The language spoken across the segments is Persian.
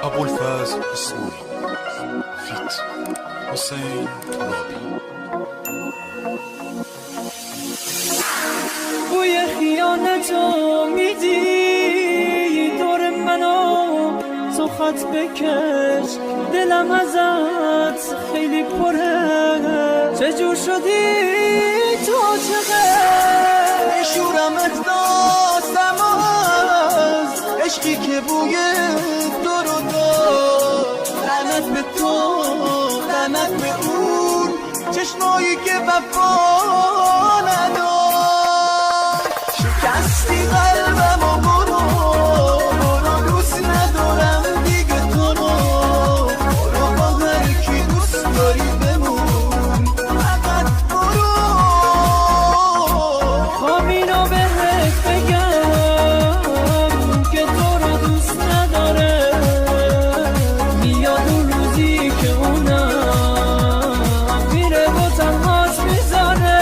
ابوالفضل اسماعیل فیت حسین ترابی. بوی خیانتو میدی دور منو، تو خط بکش دلم ازت خیلی پره. چجور شدی تو چقدر نشورمت داستم از عشقی که بوی دور و دار. لعنت به تو لعنت به اون چشمایی که وفا ندار. شکستی قلبم و برو دوست ندارم دیگه تو رو. برو با هر کی دوست داری بمون فقط برو. خواب اینو بهت بگم که تو رو دوست نداره. میاد اون روزی که اونم میره با تنهاش میذاره.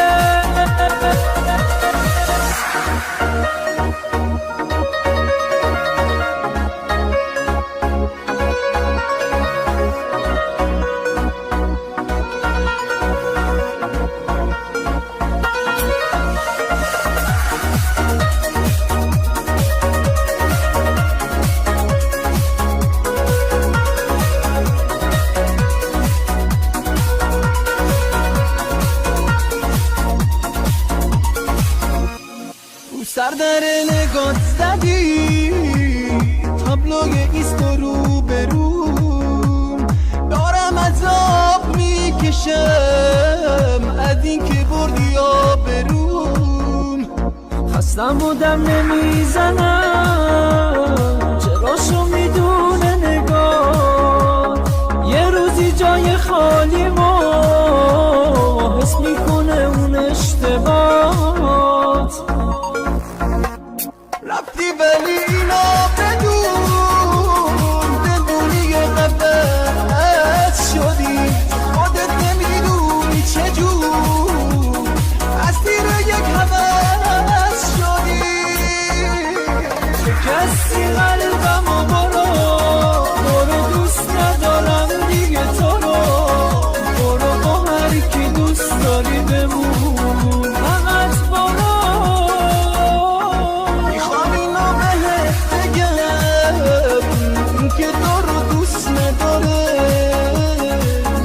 سر در نگات زدی تابلوی ایست و رو به رو. دارم عذاب میکشم از این که بردی آبروم. خستم و دم نمیزنم چراشو میدونه نگاه. یه روزی جای خالی ما حس میکنه اون اشتباهات. رفتی ولی اینا بدونی یه قفص شدی. خودت نمیدونی چجور از تیر یک هوس شدی. شکستی قلبم و برو دوست ندارم دیگه تو رو. برو با هر کی دوست داری بمون فقط برو. میخوام اینو بهت بگم که تو رو دوست نداره.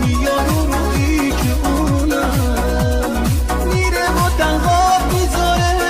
میاد اون روزی که اونم میره و تنها میذاره.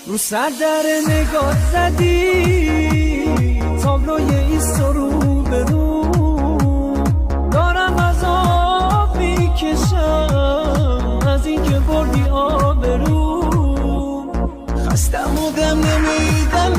رو سر در نگات زدی تابلوی ایست و رو به رو. دارم عذاب میکشم از این که بردی آبروم. خستم و دم نمیدم